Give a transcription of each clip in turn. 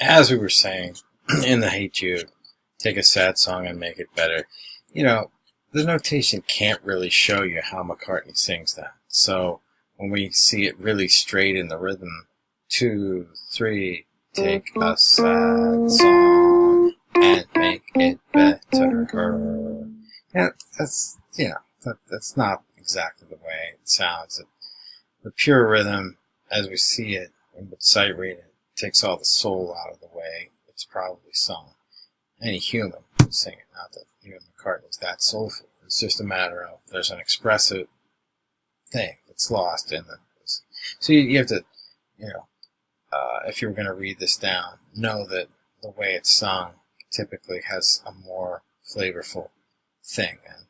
as we were saying in the Hate You, take a sad song and make it better. You know, the notation can't really show you how McCartney sings that. So when we see it really straight in the rhythm, 2, 3, take a sad song and make it better. Yeah, that's that's not exactly the way it sounds. The pure rhythm, as we see it and would sight read it, takes all the soul out of the way it's probably sung. Any human can sing it, not that even McCartney's that soulful. It's just a matter of there's an expressive thing that's lost in the. So you have to, if you were going to read this down, know that the way it's sung typically has a more flavorful thing than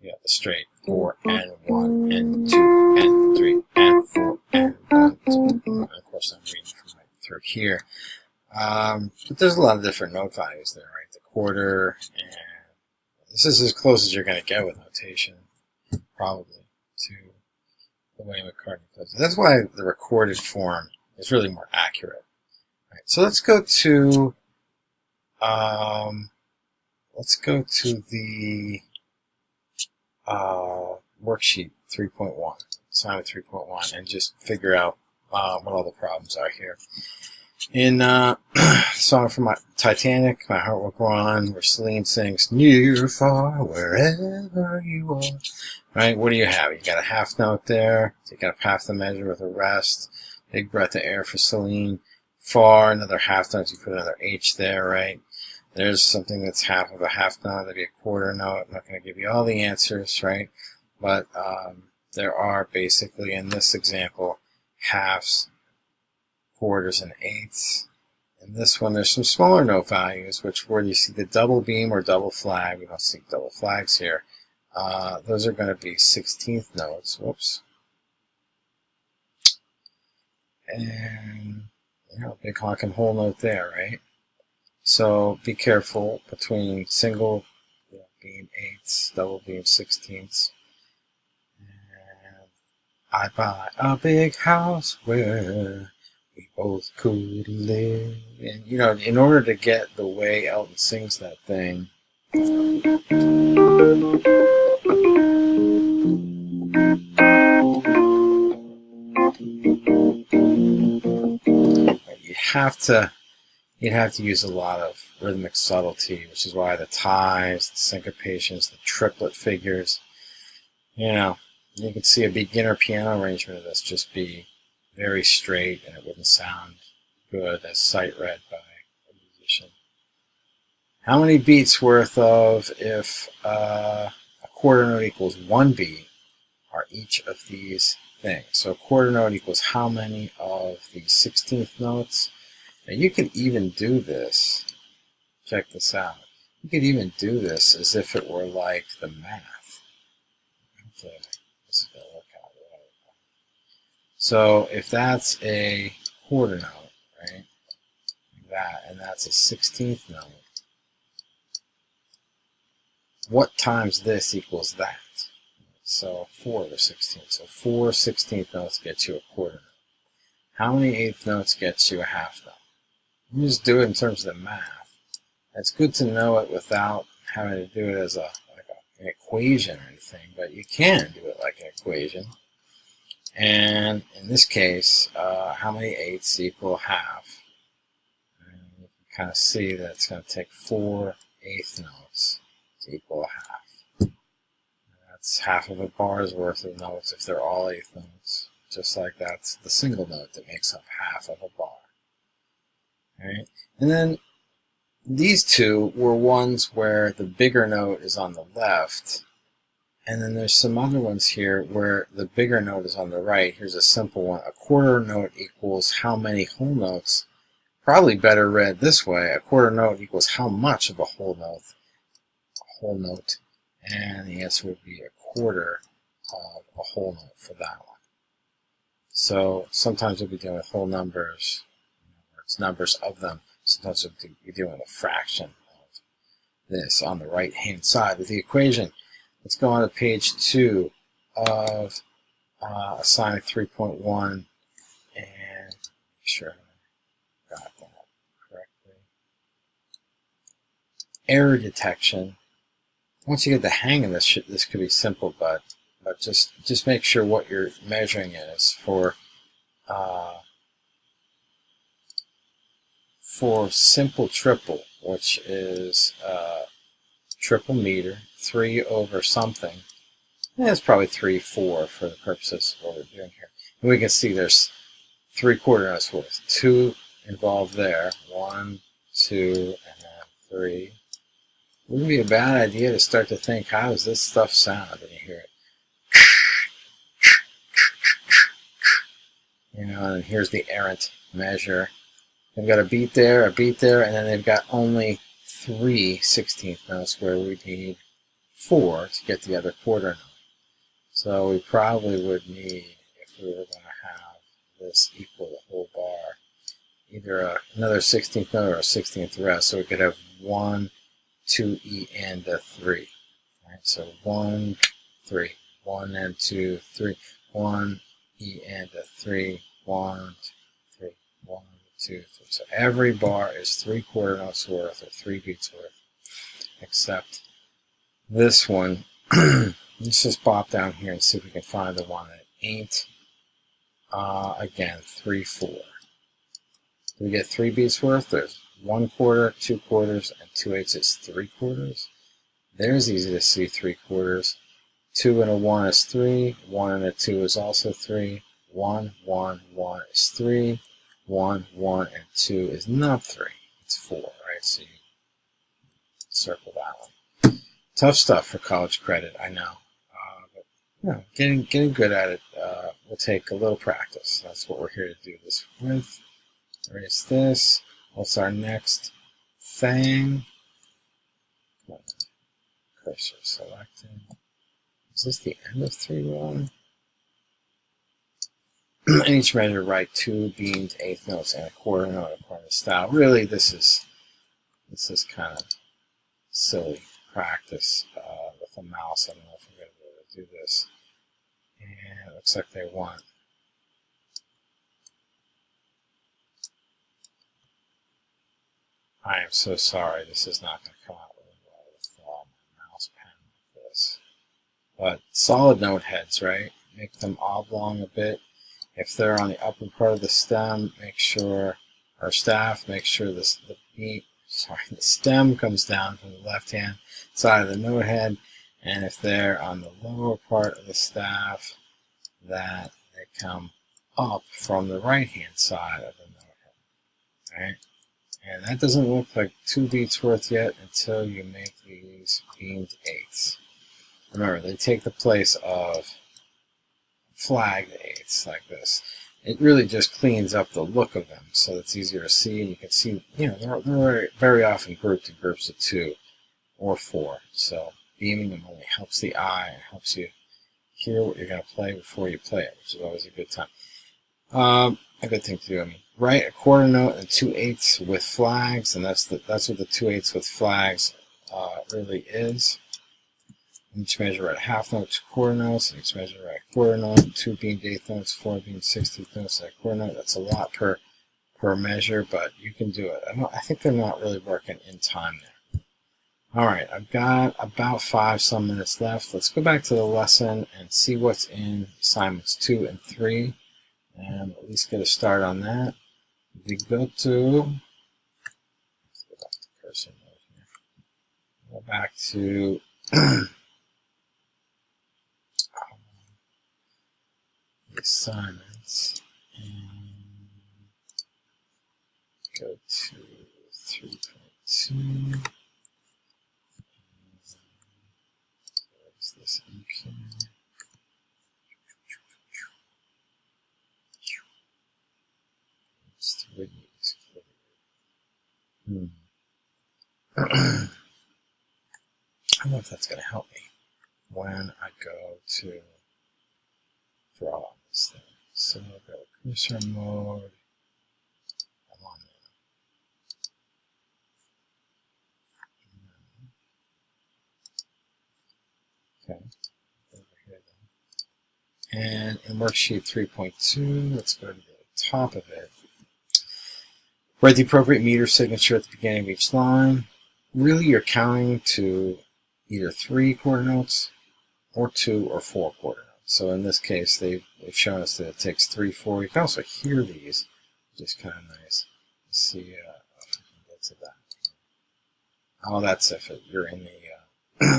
the straight 4 and 1 and 2 and 3 and 4 and 1, 2. And of course, I'm reading from right through here. But there's a lot of different note values there, right? The quarter, and this is as close as you're going to get with notation, probably, to the way McCartney plays it. That's why the recorded form is really more accurate. Right, so let's go to the worksheet 3.1, assignment 3.1, and just figure out what all the problems are here. In song from Titanic, My Heart Will Go On, where Celine sings, near, far, wherever you are. Right, what do you have? You got a half note there, take out half the measure with a rest, big breath of air for Celine, far, another half note, you put another H there, right? There's something that's half of a half note, that'd be a quarter note. I'm not going to give you all the answers, right? But there are basically, in this example, halves, quarters, and eighths. In this one, there's some smaller note values, which where you see the double beam or double flag, we don't see double flags here, those are going to be 16th notes. Whoops. And, big honking whole note there, right? So be careful between single beam eighths, double beam 16ths. And I buy a big house where we both could live. And, in order to get the way Elton sings that thing, you'd have to use a lot of rhythmic subtlety, which is why the ties, the syncopations, the triplet figures, you can see a beginner piano arrangement of this just be very straight, and it wouldn't sound good as sight read by a musician. How many beats worth of if a quarter note equals 1 beat are each of these things? So a quarter note equals how many of the 16th notes? Now you could even do this. Check this out. You could even do this as if it were like the math. Hopefully this is going to work out right. So if that's a quarter note, right? Like that, and that's a 16th note. What times this equals that? So 4 over 16. So 4 16th notes get you a quarter note. How many eighth notes gets you a half note? You just do it in terms of the math. It's good to know it without having to do it as an equation or anything, but you can do it like an equation. And in this case, how many eighths equal half? And you can kind of see that it's going to take 4 eighth notes to equal a half. That's half of a bar's worth of notes if they're all eighth notes. Just like that's the single note that makes up half of a bar. Right? And then these two were ones where the bigger note is on the left, and then there's some other ones here where the bigger note is on the right. Here's a simple one. A quarter note equals how many whole notes? Probably better read this way. A quarter note equals how much of a whole note. And the answer would be a quarter of a whole note for that one. So sometimes we'll be dealing with whole numbers, where it's numbers of them. Sometimes we'll be dealing with a fraction of this on the right-hand side with the equation. Let's go on to page 2 of assignment 3.1 and make sure I got that error detection. Once you get the hang of this shit, this could be simple, but just make sure what you're measuring is for simple triple, which is triple meter, 3 over something. It's probably 3, 4 for the purposes of what we're doing here. And we can see there's 3/4 notes worth. 2 involved there. 1, 2, and then 3. Wouldn't be a bad idea to start to think, how does this stuff sound when you hear it? You know, and here's the errant measure. They've got a beat there, and then they've got only 3 16th notes where we need 4 to get the other quarter note. So we probably would need, if we were going to have this equal the whole bar, either another 16th note or a 16th rest. So we could have 1, 2, E, and a 3. Right? So 1, 3, 1 and 2, 3, 1, E, and a 3, 1, 2, 3, 1, 2, 3. So every bar is 3/4 notes worth or 3 beats worth, except this one. Let's just pop down here and see if we can find the one that ain't. Again, 3, 4. Do we get 3 beats worth? There's 1/4, 2/4, and 2/8 is 3/4. There's easy to see 3/4. 2 and a 1 is 3. 1 and a 2 is also 3. 1, 1, 1 is 3. 1, 1, and 2 is not 3. It's 4, right? So you circle that one. Tough stuff for college credit, I know. But you know, getting good at it will take a little practice. That's what we're here to do this with. Erase this. What's our next thing? Cursor selected. Is this the end of 3/1? And each measure write 2 beamed eighth notes and a quarter note according to style. Really, this is kind of silly practice with a mouse. I don't know if I'm going to be able to do this. And it looks like they want. I am so sorry. This is not going to come out really well with my mouse pen like this. But solid note heads, right? Make them oblong a bit. If they're on the upper part of the stem, make sure, or staff, make sure the stem comes down from the left-hand side of the note head, and if they're on the lower part of the staff, that they come up from the right-hand side of the note head, right? And that doesn't look like 2 beats worth yet until you make these beamed eighths. Remember, they take the place of flagged eighths like this. It really just cleans up the look of them so it's easier to see, and you can see, you know, they're very, very often grouped in groups of 2 or 4. So beaming them only helps the eye and helps you hear what you're going to play before you play it, which is always a good time. A good thing to do. I mean, write a quarter note and 2/8 with flags, and that's what the 2/8 with flags really is. Each measure write a half note, 2 quarter notes, and each measure write a quarter note, 2 beamed eighth notes, 4 beamed 16th notes, and a quarter note. That's a lot per measure, but you can do it. I think they're not really working in time there. All right, I've got about 5 some minutes left. Let's go back to the lesson and see what's in assignments 2 and 3, and at least get a start on that. If we go to, let's go back to cursor mode here. Go back to the assignments and go to 3.2. There's this ink here. It's 3 is clear. I don't know if that's going to help me when I go to draw on this thing. So I'll go to cursor mode. I'm on there. Okay, over here then. And in worksheet 3.2, let's go to the top of it. Write the appropriate meter signature at the beginning of each line. really you're counting to either 3 quarter notes or 2 or 4 quarter notes. So in this case, they've shown us that it takes 3, 4. You can also hear these, which is kind of nice. Let's see if we can get to that. Oh, that's if you're in the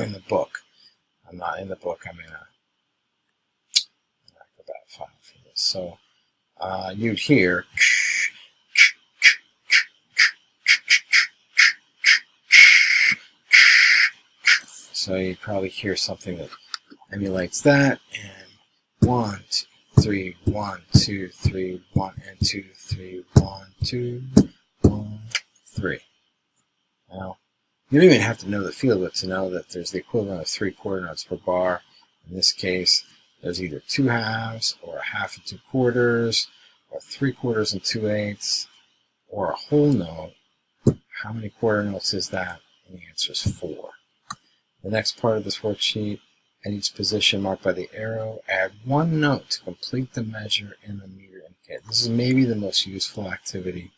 in the book. I'm not in the book. I'm in an Acrobat file for this. So you'd hear. So you probably hear something that emulates that, and 1, 2, 3, 1, 2, 3, 1, and 2, 3, 1, 2, 1, 3. Now, you don't even have to know the feel of it to know that there's the equivalent of 3 quarter notes per bar. In this case, there's either 2 halves, or a half and 2 quarters, or 3 quarters and 2 eighths, or a whole note. How many quarter notes is that? And the answer is 4. The next part of this worksheet, at each position marked by the arrow, add 1 note to complete the measure in the meter indicator. This is maybe the most useful activity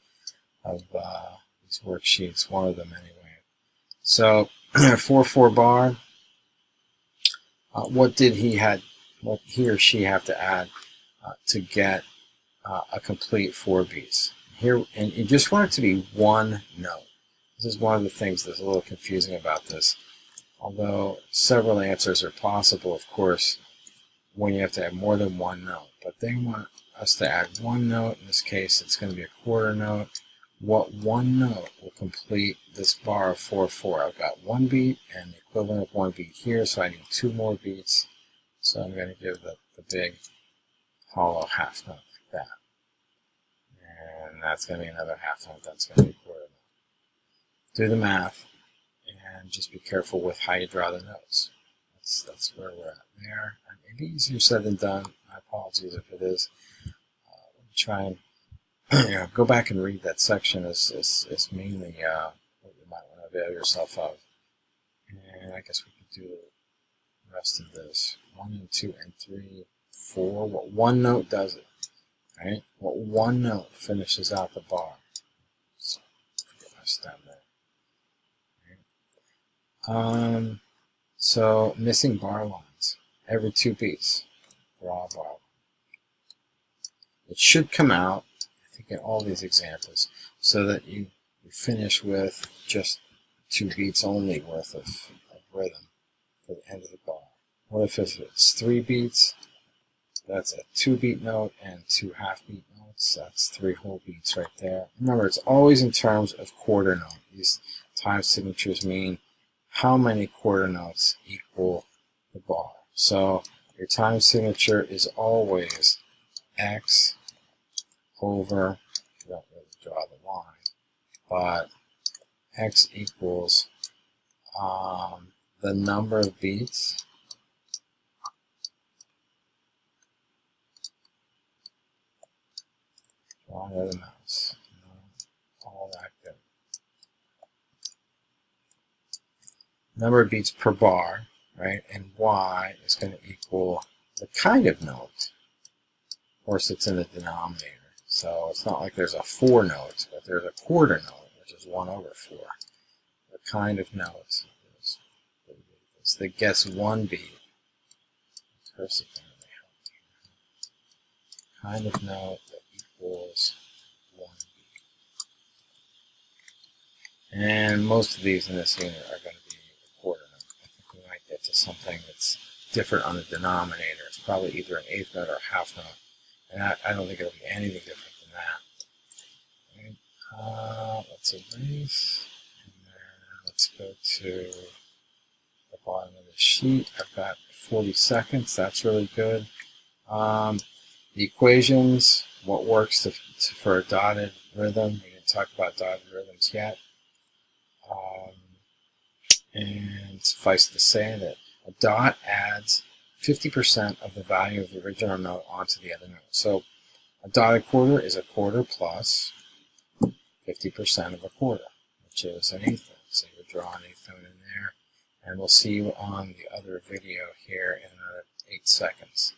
of these worksheets, one of them anyway. So 4/4 bar, what he or she have to add to get a complete 4 beats? Here, and you just want it to be 1 note. This is one of the things that's a little confusing about this. Although several answers are possible, of course, when you have to have more than 1 note. But they want us to add 1 note. In this case, it's going to be a quarter note. What 1 note will complete this bar of 4/4? I've got 1 beat and the equivalent of 1 beat here, so I need 2 more beats. So I'm going to give the big hollow half note like that. And that's going to be another half note. That's going to be a quarter note. Do the math. And just be careful with how you draw the notes. That's where we're at there. It may be easier said than done. My apologies if it is. Let me try and go back and read that section. Is mainly what you might want to avail yourself of. And I guess we could do the rest of this. 1 and 2 and 3, 4. What 1 note does it? Right? What 1 note finishes out the bar? So forget my stem there. So missing bar lines every 2 beats. Draw a bar line. It should come out, I think, in all these examples, so that you finish with just 2 beats only worth of rhythm for the end of the bar. What if it's 3 beats? That's a 2 beat note and 2 half beat notes. That's 3 whole beats right there. Remember, it's always in terms of quarter note. These time signatures mean how many quarter notes equal the bar. So your time signature is always X over, you don't really draw the line, but X equals the number of beats draw the mouse. All that good. Number of beats per bar, right? And Y is going to equal the kind of note. Of course, it's in the denominator. So it's not like there's a 4 note, but there's a quarter note, which is 1 over 4. The kind of note that gets 1 beat. Kind of note that equals 1 beat. And most of these in this unit are going to be a quarter note. I think we might get to something that's different on the denominator. It's probably either an eighth note or a half note. And I don't think it'll be anything different than that. Right. Let's erase. And then let's go to the bottom of the sheet. I've got 40 seconds. That's really good. The equations, what works for a dotted rhythm. We didn't talk about dotted rhythms yet. And suffice to say that a dot adds 50% of the value of the original note onto the other note. So a dotted quarter is a quarter plus 50% of a quarter, which is an eighth note. So you would draw an eighth note in there. And we'll see you on the other video here in another 8 seconds.